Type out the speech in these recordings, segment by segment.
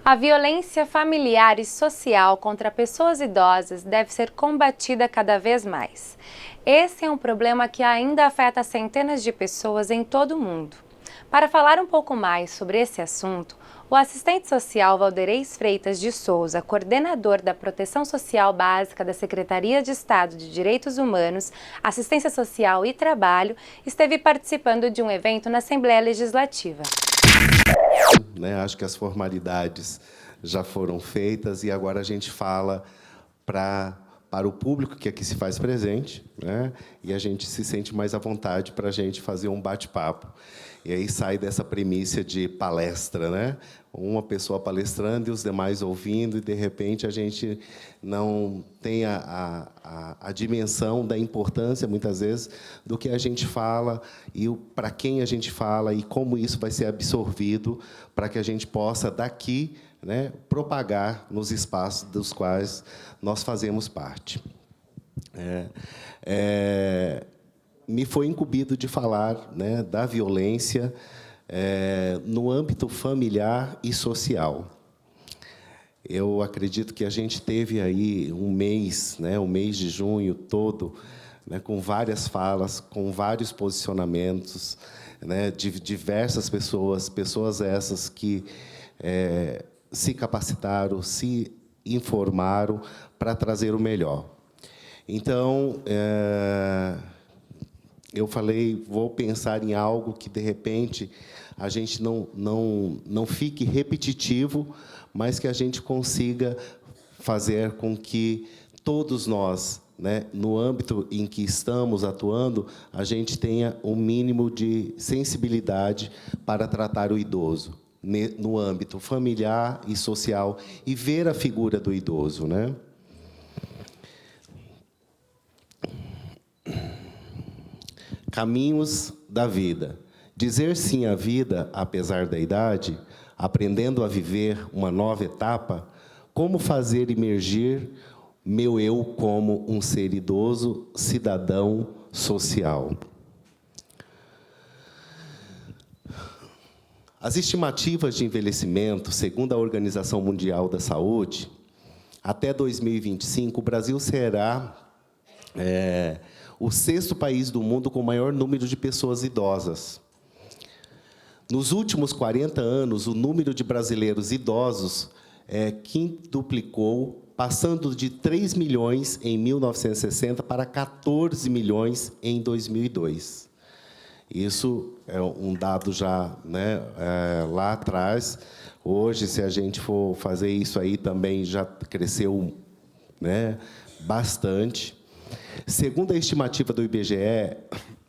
A violência familiar e social contra pessoas idosas deve ser combatida cada vez mais. Esse é um problema que ainda afeta centenas de pessoas em todo o mundo. Para falar um pouco mais sobre esse assunto, o assistente social Valderez Freitas de Souza, coordenador da Proteção Social Básica da Secretaria de Estado de Direitos Humanos, Assistência Social e Trabalho, esteve participando de um evento na Assembleia Legislativa. Acho que as formalidades já foram feitas e agora a gente fala para o público que aqui se faz presente, e a gente se sente mais à vontade para a gente fazer um bate-papo. E aí sai dessa premissa de palestra, uma pessoa palestrando e os demais ouvindo, e, de repente, a gente não tem a dimensão da importância, muitas vezes, do que a gente fala e para quem a gente fala e como isso vai ser absorvido para que a gente possa, daqui, propagar nos espaços dos quais nós fazemos parte. Me foi incumbido de falar da violência no âmbito familiar e social. Eu acredito que a gente teve aí um mês, o mês de junho todo, com várias falas, com vários posicionamentos, de diversas pessoas essas que se capacitaram, se informaram para trazer o melhor. Então, eu falei, vou pensar em algo que, de repente, a gente não fique repetitivo, mas que a gente consiga fazer com que todos nós, no âmbito em que estamos atuando, a gente tenha um mínimo de sensibilidade para tratar o idoso, no âmbito familiar e social, e ver a figura do idoso, Caminhos da vida. Dizer sim à vida, apesar da idade, aprendendo a viver uma nova etapa, como fazer emergir meu eu como um ser idoso, cidadão social. As estimativas de envelhecimento, segundo a Organização Mundial da Saúde, até 2025, o Brasil será o 6º país do mundo com o maior número de pessoas idosas. Nos últimos 40 anos, o número de brasileiros idosos quintuplicou, passando de 3 milhões em 1960 para 14 milhões em 2002. Isso é um dado já lá atrás. Hoje, se a gente for fazer isso aí, também já cresceu bastante. Segundo a estimativa do IBGE,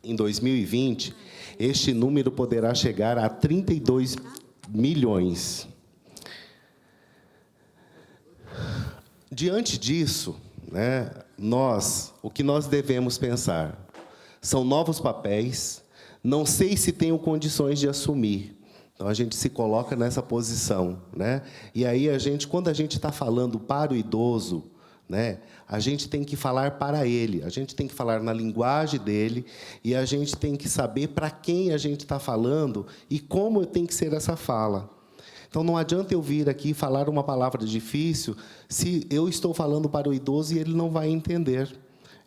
em 2020, este número poderá chegar a 32 milhões. Diante disso, o que nós devemos pensar? São novos papéis, não sei se tenho condições de assumir. Então, a gente se coloca nessa posição. E aí, quando a gente está falando para o idoso, a gente tem que falar para ele, a gente tem que falar na linguagem dele, e a gente tem que saber para quem a gente está falando e como tem que ser essa fala. Então, não adianta eu vir aqui e falar uma palavra difícil se eu estou falando para o idoso e ele não vai entender.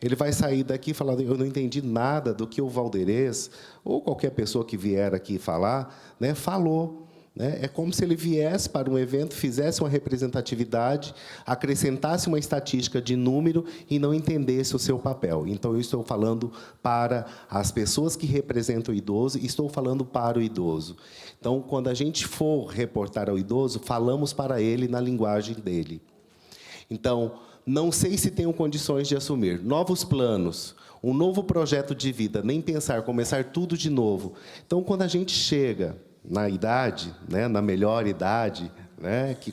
Ele vai sair daqui falando, eu não entendi nada do que o Valderez, ou qualquer pessoa que vier aqui falar, falou. É como se ele viesse para um evento, fizesse uma representatividade, acrescentasse uma estatística de número e não entendesse o seu papel. Então, eu estou falando para as pessoas que representam o idoso e estou falando para o idoso. Então, quando a gente for reportar ao idoso, falamos para ele na linguagem dele. Então, não sei se tenho condições de assumir novos planos, um novo projeto de vida, nem pensar, começar tudo de novo. Então, quando a gente chega na idade, na melhor idade, que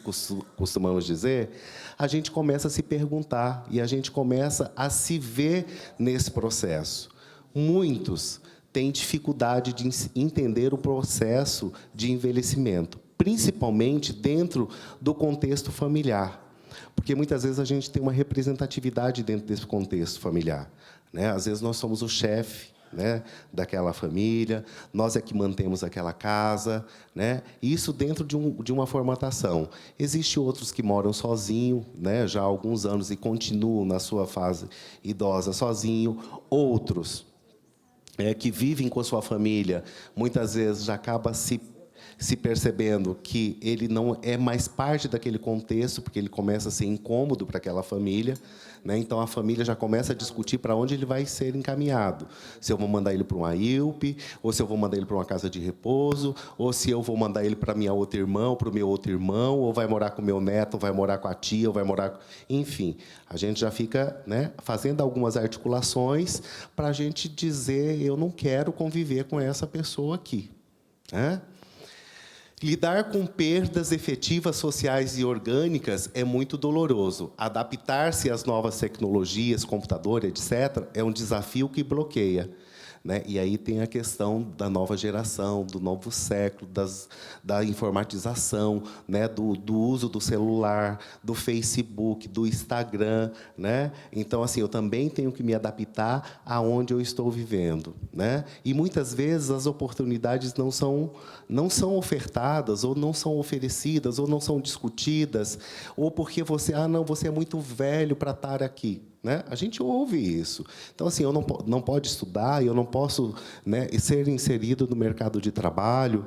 costumamos dizer, a gente começa a se perguntar e a gente começa a se ver nesse processo. Muitos têm dificuldade de entender o processo de envelhecimento, principalmente dentro do contexto familiar, porque muitas vezes a gente tem uma representatividade dentro desse contexto familiar. Às vezes nós somos o chefe, né, daquela família, nós é que mantemos aquela casa, né? Isso dentro de uma formatação. Existem outros que moram sozinho, né, já há alguns anos e continuam na sua fase idosa sozinho, outros que vivem com a sua família, muitas vezes já acaba se percebendo que ele não é mais parte daquele contexto, porque ele começa a ser incômodo para aquela família, né? Então, a família já começa a discutir para onde ele vai ser encaminhado. Se eu vou mandar ele para uma IUP, ou se eu vou mandar ele para uma casa de repouso, ou se eu vou mandar ele para minha outra irmã, ou para o meu outro irmão, ou vai morar com o meu neto, ou vai morar com a tia, ou vai morar... Enfim, a gente já fica, né, fazendo algumas articulações para a gente dizer: eu não quero conviver com essa pessoa aqui, né? Lidar com perdas efetivas sociais e orgânicas é muito doloroso. Adaptar-se às novas tecnologias, computador, etc., é um desafio que bloqueia, né? E aí tem a questão da nova geração, do novo século, da informatização, né? do uso do celular, do Facebook, do Instagram, né? Então, assim, eu também tenho que me adaptar aonde eu estou vivendo, né? E, muitas vezes, as oportunidades não são ofertadas, ou não são oferecidas, ou não são discutidas, ou porque você é muito velho para estar aqui, né? A gente ouve isso. Então, assim, eu não pode estudar, eu não posso, né, ser inserido no mercado de trabalho,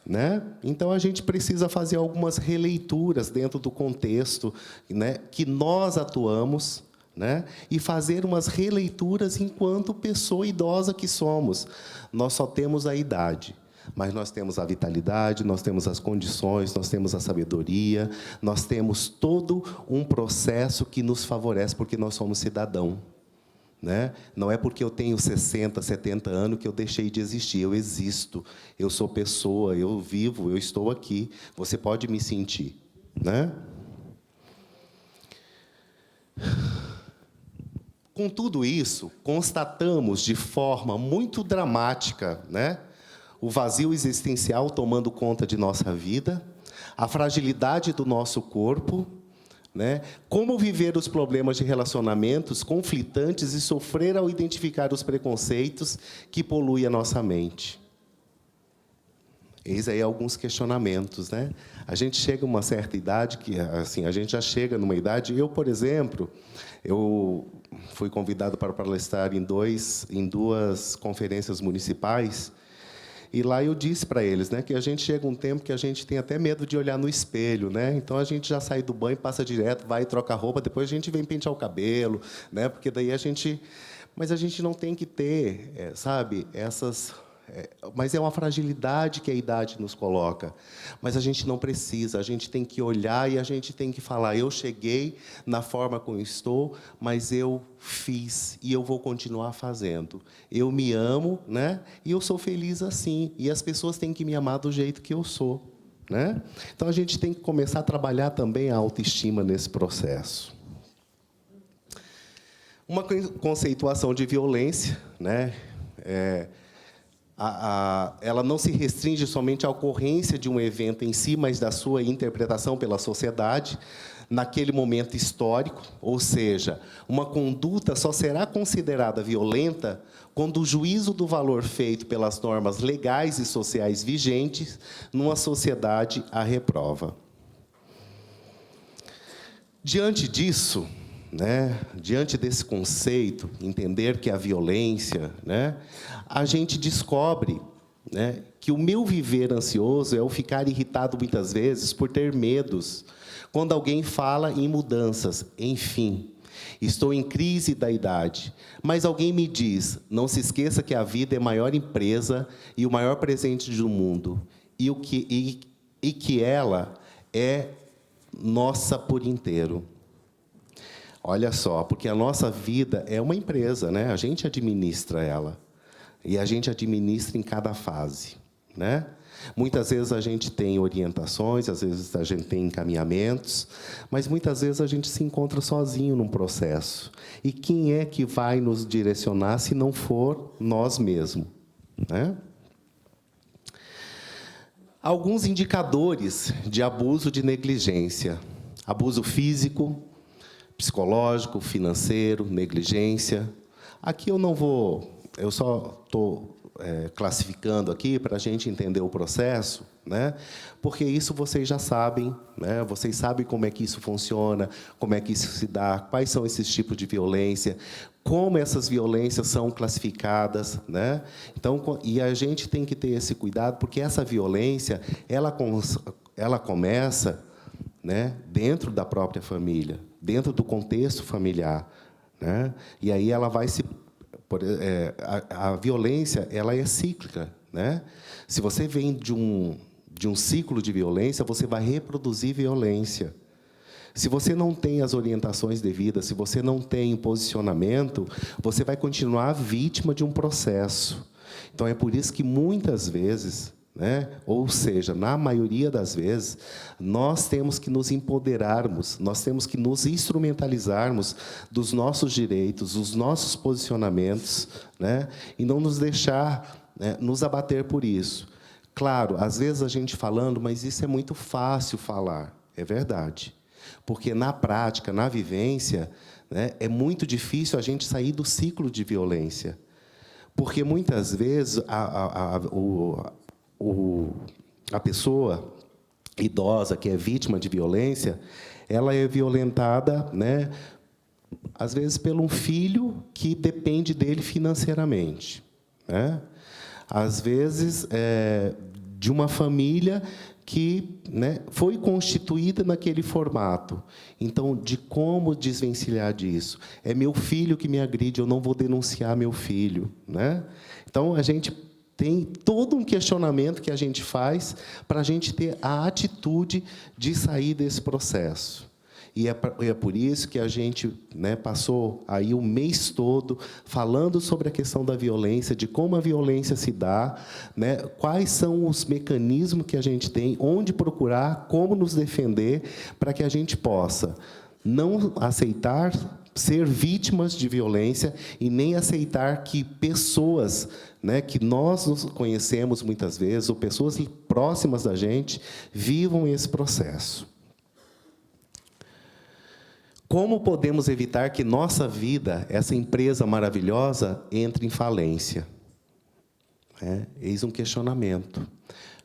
né? Então, a gente precisa fazer algumas releituras dentro do contexto, né, que nós atuamos, né, e fazer umas releituras enquanto pessoa idosa que somos. Nós só temos a idade, mas nós temos a vitalidade, nós temos as condições, nós temos a sabedoria, nós temos todo um processo que nos favorece, porque nós somos cidadão, né? Não é porque eu tenho 60, 70 anos que eu deixei de existir. Eu existo, eu sou pessoa, eu vivo, eu estou aqui. Você pode me sentir, né? Com tudo isso, constatamos de forma muito dramática, né, o vazio existencial tomando conta de nossa vida, a fragilidade do nosso corpo, né? Como viver os problemas de relacionamentos conflitantes e sofrer ao identificar os preconceitos que poluem a nossa mente. Eis aí alguns questionamentos, né? A gente chega a uma certa idade, que assim, a gente já chega numa idade... Eu, por exemplo, eu fui convidado para palestrar em duas conferências municipais. E lá eu disse para eles, né, que a gente chega um tempo que a gente tem até medo de olhar no espelho, né? Então a gente já sai do banho, passa direto, vai e troca a roupa, depois a gente vem pentear o cabelo, né? Porque daí a gente... Mas a gente não tem que ter, sabe, essas... Mas é uma fragilidade que a idade nos coloca. Mas a gente não precisa, a gente tem que olhar e a gente tem que falar: eu cheguei na forma como estou, mas eu fiz e eu vou continuar fazendo. Eu me amo, né? E eu sou feliz assim. E as pessoas têm que me amar do jeito que eu sou, né? Então, a gente tem que começar a trabalhar também a autoestima nesse processo. Uma conceituação de violência, né? Ela não se restringe somente à ocorrência de um evento em si, mas da sua interpretação pela sociedade naquele momento histórico. Ou seja, uma conduta só será considerada violenta quando o juízo do valor feito pelas normas legais e sociais vigentes numa sociedade a reprova. Diante disso, né, diante desse conceito, entender que a violência, né, a gente descobre, né, que o meu viver ansioso é o ficar irritado muitas vezes por ter medos. Quando alguém fala em mudanças, enfim, estou em crise da idade, mas alguém me diz: não se esqueça que a vida é a maior empresa e o maior presente do mundo, e que ela é nossa por inteiro. Olha só, porque a nossa vida é uma empresa, né? A gente administra ela. E a gente administra em cada fase, né? Muitas vezes a gente tem orientações, às vezes a gente tem encaminhamentos, mas muitas vezes a gente se encontra sozinho num processo. E quem é que vai nos direcionar se não for nós mesmos, né? Alguns indicadores de abuso de negligência: abuso físico, psicológico, financeiro, negligência. Aqui eu não vou eu só estou classificando aqui para a gente entender o processo, né? Porque isso vocês já sabem, né? Vocês sabem como é que isso funciona, como é que isso se dá, quais são esses tipos de violência, como essas violências são classificadas, né? Então, e a gente tem que ter esse cuidado, porque essa violência ela começa, né, dentro da própria família, dentro do contexto familiar, né? E aí ela vai se a violência, ela é cíclica, né? Se você vem de um ciclo de violência, você vai reproduzir violência. Se você não tem as orientações devidas, se você não tem posicionamento, você vai continuar vítima de um processo. Então, é por isso que, muitas vezes, né, ou seja, na maioria das vezes, nós temos que nos empoderarmos, nós temos que nos instrumentalizarmos dos nossos direitos, dos nossos posicionamentos, né, e não nos deixar, né, nos abater por isso. Claro, às vezes a gente falando, mas isso é muito fácil falar, é verdade. Porque, na prática, na vivência, né, é muito difícil a gente sair do ciclo de violência. Porque, muitas vezes, a pessoa idosa que é vítima de violência, ela é violentada, né, às vezes, por um filho que depende dele financeiramente, né? Às vezes, de uma família que, né, foi constituída naquele formato. Então, de como desvencilhar disso? É meu filho que me agride, eu não vou denunciar meu filho, né? Então, a gente tem todo um questionamento que a gente faz para a gente ter a atitude de sair desse processo. E é por isso que a gente, né, passou aí o mês todo falando sobre a questão da violência, de como a violência se dá, né, quais são os mecanismos que a gente tem, onde procurar, como nos defender, para que a gente possa não aceitar ser vítimas de violência e nem aceitar que pessoas, né, que nós nos conhecemos muitas vezes, ou pessoas próximas da gente, vivam esse processo. Como podemos evitar que nossa vida, essa empresa maravilhosa, entre em falência? Eis um questionamento,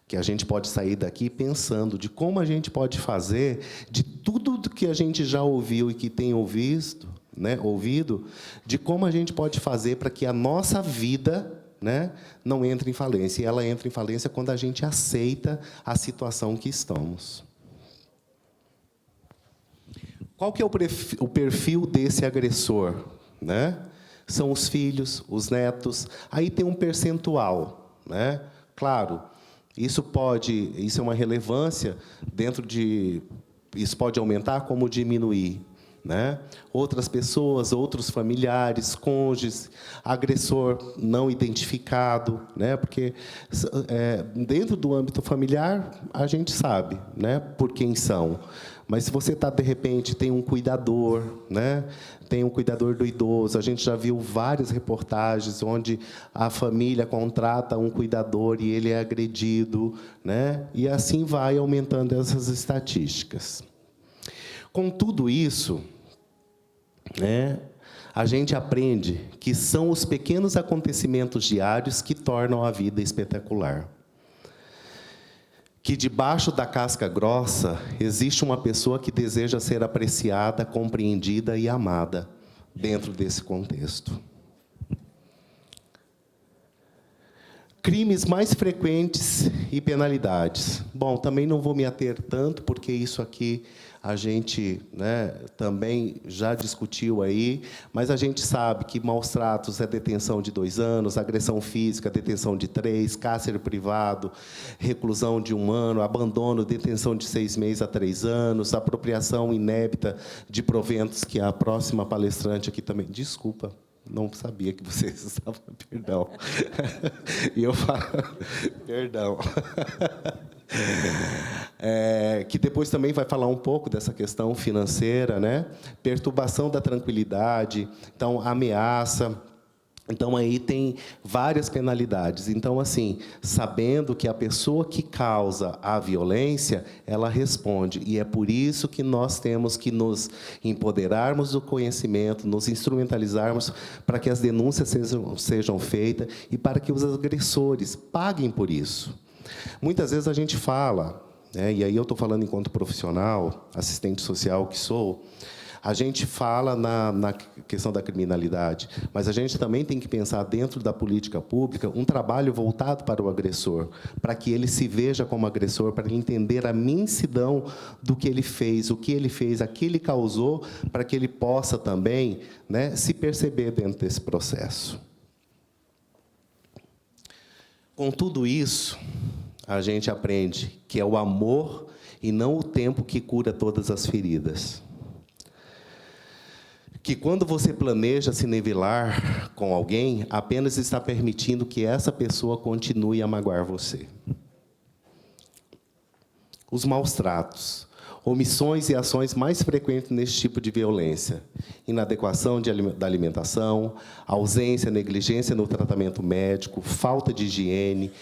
que a gente pode sair daqui pensando de como a gente pode fazer, de tudo que a gente já ouviu e que tem ouvido, de como a gente pode fazer para que a nossa vida, né, não entre em falência. E ela entra em falência quando a gente aceita a situação que estamos. Qual que é o perfil desse agressor, né? São os filhos, os netos. Aí tem um percentual, né? Claro, isso é uma relevância dentro de... Isso pode aumentar como diminuir, né? Outras pessoas, outros familiares, cônjuges, agressor não identificado, né? Porque dentro do âmbito familiar a gente sabe, né, por quem são. Mas se você de repente tem um cuidador, né? Tem um cuidador do idoso, a gente já viu várias reportagens onde a família contrata um cuidador e ele é agredido, né? E assim vai aumentando essas estatísticas. Com tudo isso, né, a gente aprende que são os pequenos acontecimentos diários que tornam a vida espetacular. Que debaixo da casca grossa existe uma pessoa que deseja ser apreciada, compreendida e amada dentro desse contexto. Crimes mais frequentes e penalidades. Bom, também não vou me ater tanto, porque isso aqui a gente, né, também já discutiu aí, mas a gente sabe que maus tratos é detenção de 2 anos, agressão física, detenção de 3, cárcere privado, reclusão de 1 ano, abandono, detenção de 6 meses a 3 anos, apropriação inébita de proventos, que a próxima palestrante aqui também... Desculpa. Não sabia que vocês estavam... Perdão. E eu falo... Perdão. Que depois também vai falar um pouco dessa questão financeira, né? Perturbação da tranquilidade, então, ameaça, Então, aí tem várias penalidades. Então, assim, sabendo que a pessoa que causa a violência, ela responde. E é por isso que nós temos que nos empoderarmos do conhecimento, nos instrumentalizarmos para que as denúncias sejam feitas e para que os agressores paguem por isso. Muitas vezes a gente fala, né, e aí eu estou falando enquanto profissional, assistente social que sou, a gente fala na questão da criminalidade, mas a gente também tem que pensar, dentro da política pública, um trabalho voltado para o agressor, para que ele se veja como agressor, para ele entender a imensidão do que ele fez, a que ele causou, para que ele possa também, né, se perceber dentro desse processo. Com tudo isso, a gente aprende que é o amor e não o tempo que cura todas as feridas. Que quando você planeja se nivelar com alguém, apenas está permitindo que essa pessoa continue a magoar você. Os maus tratos, omissões e ações mais frequentes nesse tipo de violência: inadequação da alimentação, ausência, negligência no tratamento médico, falta de higiene,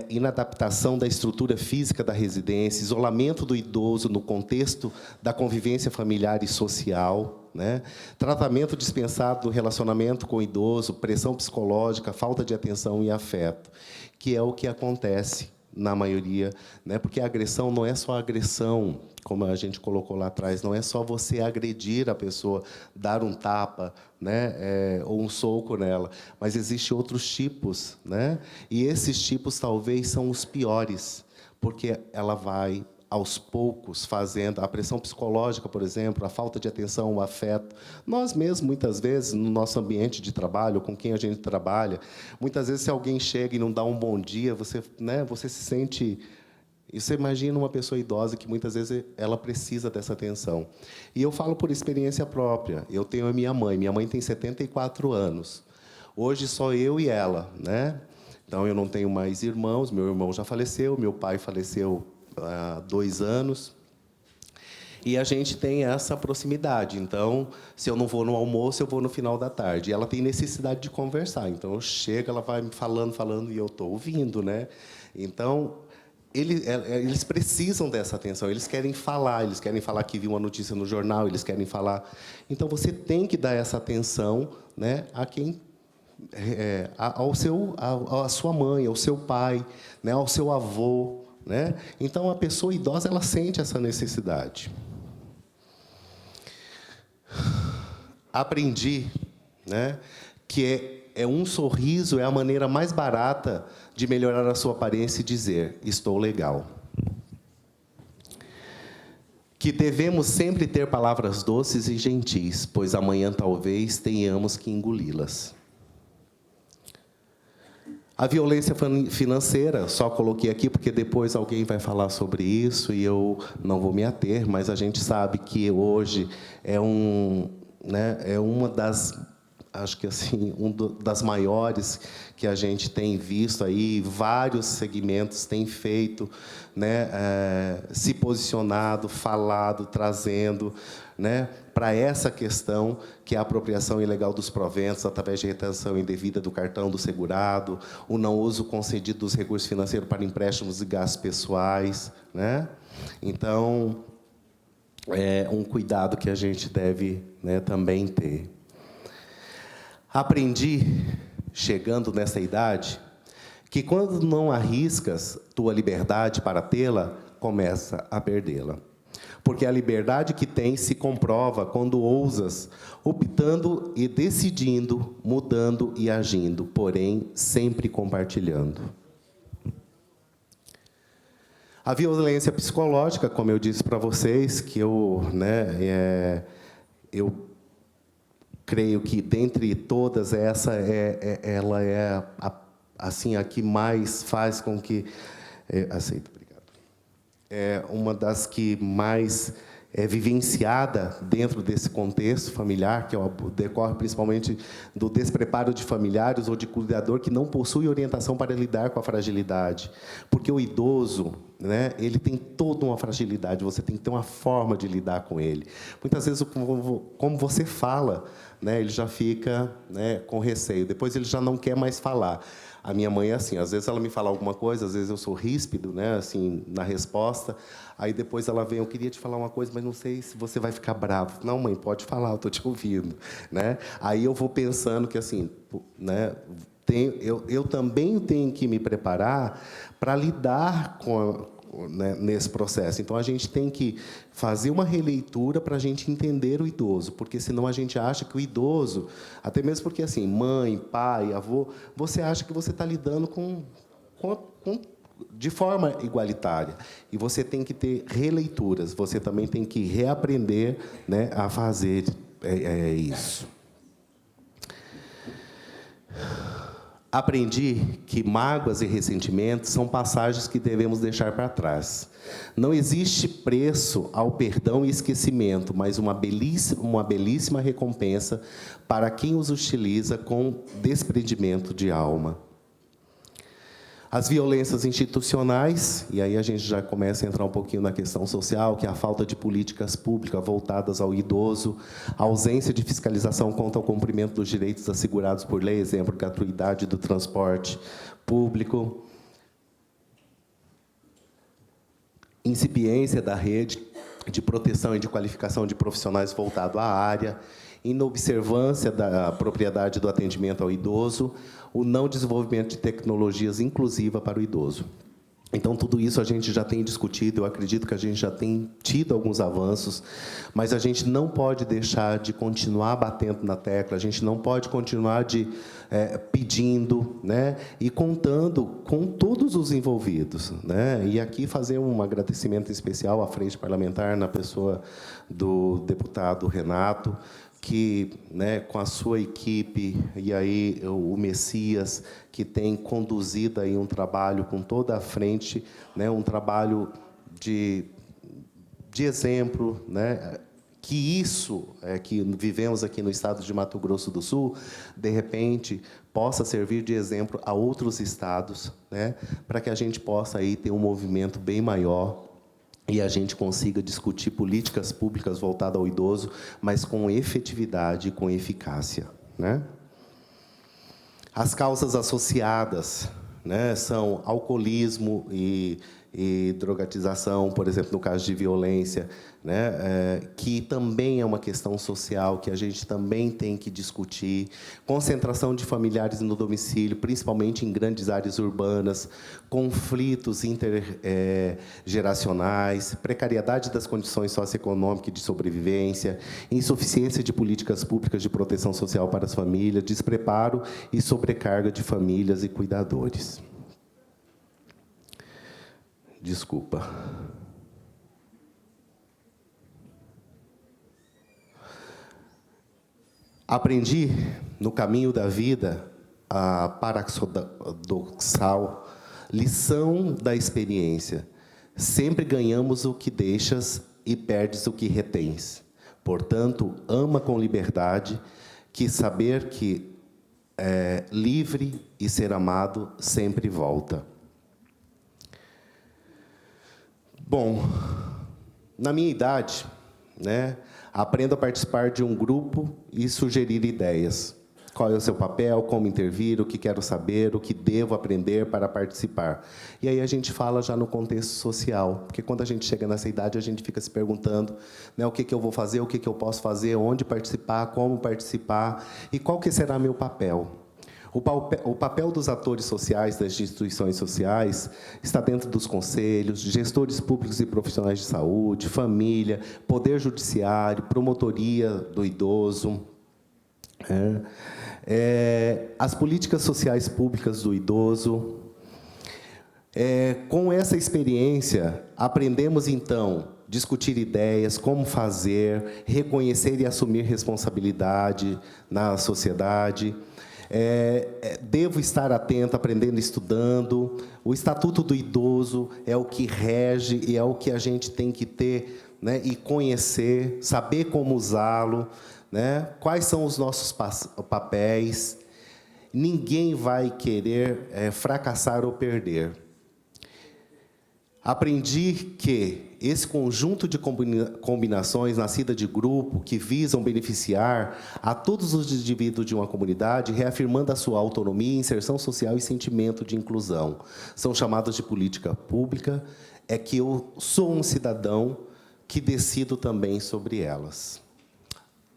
inadaptação da estrutura física da residência, isolamento do idoso no contexto da convivência familiar e social, né? Tratamento dispensado do relacionamento com o idoso, pressão psicológica, falta de atenção e afeto, que é o que acontece na maioria, né? Porque a agressão não é só agressão, como a gente colocou lá atrás, não é só você agredir a pessoa, dar um tapa, né, ou um soco nela, mas existem outros tipos, né? E esses tipos talvez são os piores, porque ela vai aos poucos fazendo a pressão psicológica, por exemplo, a falta de atenção, o afeto. Nós mesmos, muitas vezes, no nosso ambiente de trabalho, com quem a gente trabalha, muitas vezes, se alguém chega e não dá um bom dia, você, né, você se sente... E você imagina uma pessoa idosa que, muitas vezes, ela precisa dessa atenção. E eu falo por experiência própria. Eu tenho a minha mãe tem 74 anos. Hoje, só eu e ela, né? Então, eu não tenho mais irmãos, meu irmão já faleceu, meu pai faleceu há 2 anos, e a gente tem essa proximidade. Então, se eu não vou no almoço, eu vou no final da tarde. E ela tem necessidade de conversar. Então, eu chego, ela vai me falando, e eu estou ouvindo, né? Então, eles precisam dessa atenção, eles querem falar que viu uma notícia no jornal, eles querem falar. Então, você tem que dar essa atenção, né, a quem... à sua mãe, ao seu pai, né, ao seu avô, né? Então, a pessoa idosa, ela sente essa necessidade. Aprendi, né, que um sorriso é a maneira mais barata de melhorar a sua aparência e dizer: estou legal. Que devemos sempre ter palavras doces e gentis, pois amanhã talvez tenhamos que engoli-las. A violência financeira, só coloquei aqui porque depois alguém vai falar sobre isso e eu não vou me ater, mas a gente sabe que hoje é uma das, acho que assim, das maiores que a gente tem visto aí, vários segmentos têm feito, né, se posicionado, falado, trazendo, né, para essa questão, que é a apropriação ilegal dos proventos através de retenção indevida do cartão do segurado, o não uso concedido dos recursos financeiros para empréstimos e gastos pessoais, né? Então, é um cuidado que a gente deve, né, também ter. Aprendi, chegando nessa idade, que quando não arriscas tua liberdade para tê-la, começa a perdê-la. Porque a liberdade que tens se comprova quando ousas, optando e decidindo, mudando e agindo, porém, sempre compartilhando. A violência psicológica, como eu disse para vocês, que eu creio que, dentre todas, ela é assim, a que mais faz com que... aceito. É uma das que mais é vivenciada dentro desse contexto familiar, que decorre principalmente do despreparo de familiares ou de cuidador que não possui orientação para lidar com a fragilidade. Porque o idoso, né, ele tem toda uma fragilidade, você tem que ter uma forma de lidar com ele. Muitas vezes, como você fala, né, ele já fica, né, com receio, depois ele já não quer mais falar. A minha mãe é assim, às vezes ela me fala alguma coisa, às vezes eu sou ríspido, né, assim, na resposta, aí depois ela vem, eu queria te falar uma coisa, mas não sei se você vai ficar bravo. Não, mãe, pode falar, eu estou te ouvindo. Né? Aí eu vou pensando que, assim, né, eu também tenho que me preparar para lidar né, nesse processo. Então, a gente tem que fazer uma releitura para a gente entender o idoso, porque senão a gente acha que o idoso, até mesmo porque, assim, mãe, pai, avô, você acha que você está lidando de forma igualitária. E você tem que ter releituras, você também tem que reaprender, né, a fazer isso. Aprendi que mágoas e ressentimentos são passagens que devemos deixar para trás. Não existe preço ao perdão e esquecimento, mas uma belíssima recompensa para quem os utiliza com desprendimento de alma. As violências institucionais, e aí a gente já começa a entrar um pouquinho na questão social, que é a falta de políticas públicas voltadas ao idoso, a ausência de fiscalização contra o cumprimento dos direitos assegurados por lei, exemplo, gratuidade do transporte público, incipiência da rede de proteção e de qualificação de profissionais voltado à área, inobservância da propriedade do atendimento ao idoso, o não desenvolvimento de tecnologias inclusivas para o idoso. Então, tudo isso a gente já tem discutido, eu acredito que a gente já tem tido alguns avanços, mas a gente não pode deixar de continuar batendo na tecla, a gente não pode continuar pedindo, né, e contando com todos os envolvidos. Né? E aqui fazer um agradecimento especial à Frente Parlamentar, na pessoa do deputado Renato, que, né, com a sua equipe, e aí o Messias, que tem conduzido aí um trabalho com toda a frente, né, um trabalho de exemplo, né, que isso que vivemos aqui no estado de Mato Grosso do Sul, de repente, possa servir de exemplo a outros estados, né, para que a gente possa aí ter um movimento bem maior e a gente consiga discutir políticas públicas voltadas ao idoso, mas com efetividade e com eficácia. Né? As causas associadas, né, são alcoolismo e drogatização, por exemplo, no caso de violência, né, que também é uma questão social que a gente também tem que discutir, concentração de familiares no domicílio, principalmente em grandes áreas urbanas, conflitos intergeracionais, precariedade das condições socioeconômicas de sobrevivência, insuficiência de políticas públicas de proteção social para as famílias, despreparo e sobrecarga de famílias e cuidadores. Desculpa. Aprendi, no caminho da vida, a paradoxal lição da experiência. Sempre ganhamos o que deixas e perdes o que retens. Portanto, ama com liberdade, que saber que é livre e ser amado sempre volta. Bom, na minha idade, né, aprendo a participar de um grupo e sugerir ideias. Qual é o seu papel, como intervir, o que quero saber, o que devo aprender para participar. E aí a gente fala já no contexto social, porque quando a gente chega nessa idade, a gente fica se perguntando, né, o que eu vou fazer, o que eu posso fazer, onde participar, como participar, e qual que será meu papel. O papel dos atores sociais, das instituições sociais, está dentro dos conselhos, gestores públicos e profissionais de saúde, família, poder judiciário, promotoria do idoso. As políticas sociais públicas do idoso. Com essa experiência, aprendemos, então, discutir ideias, como fazer, reconhecer e assumir responsabilidade na sociedade. Devo estar atento, aprendendo, estudando. O Estatuto do Idoso é o que rege e é o que a gente tem que ter, né, e conhecer, saber como usá-lo, né, quais são os nossos papéis. Ninguém vai querer fracassar ou perder. Aprendi que esse conjunto de combinações nascida de grupo que visam beneficiar a todos os indivíduos de uma comunidade, reafirmando a sua autonomia, inserção social e sentimento de inclusão. São chamadas de política pública, é que eu sou um cidadão que decido também sobre elas.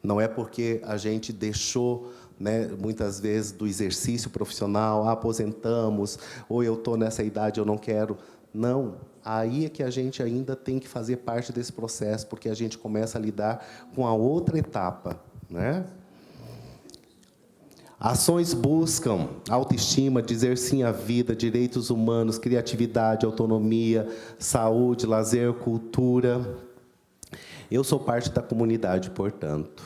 Não é porque a gente deixou, né, muitas vezes, do exercício profissional, aposentamos, ou eu estou nessa idade, eu não quero. Não, aí é que a gente ainda tem que fazer parte desse processo, porque a gente começa a lidar com a outra etapa, né? Ações buscam autoestima, dizer sim à vida, direitos humanos, criatividade, autonomia, saúde, lazer, cultura. Eu sou parte da comunidade, portanto,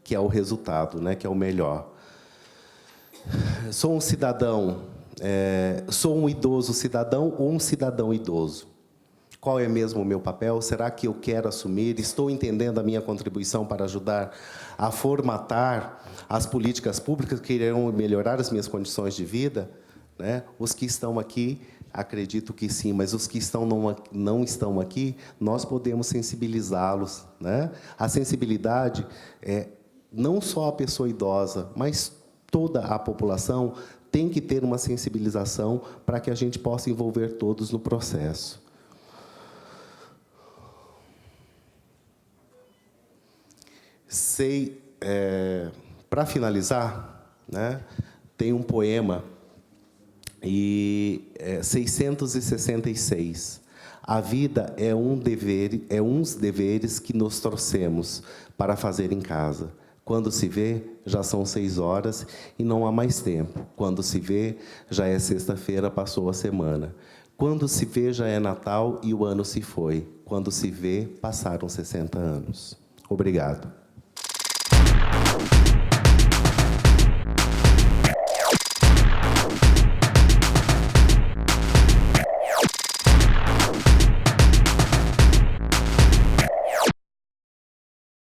que é o resultado, né, que é o melhor. Sou um cidadão, sou um idoso cidadão ou um cidadão idoso? Qual é mesmo o meu papel? Será que eu quero assumir? Estou entendendo a minha contribuição para ajudar a formatar as políticas públicas que irão melhorar as minhas condições de vida? Né? Os que estão aqui, acredito que sim, mas os que não estão aqui, nós podemos sensibilizá-los. Né? A sensibilidade é não só a pessoa idosa, mas toda a população tem que ter uma sensibilização para que a gente possa envolver todos no processo. Para finalizar, né, tem um poema, 666. A vida é uns deveres que nos trouxemos para fazer em casa. Quando se vê, já são 6 horas e não há mais tempo. Quando se vê, já é sexta-feira, passou a semana. Quando se vê, já é Natal e o ano se foi. Quando se vê, passaram 60 anos. Obrigado.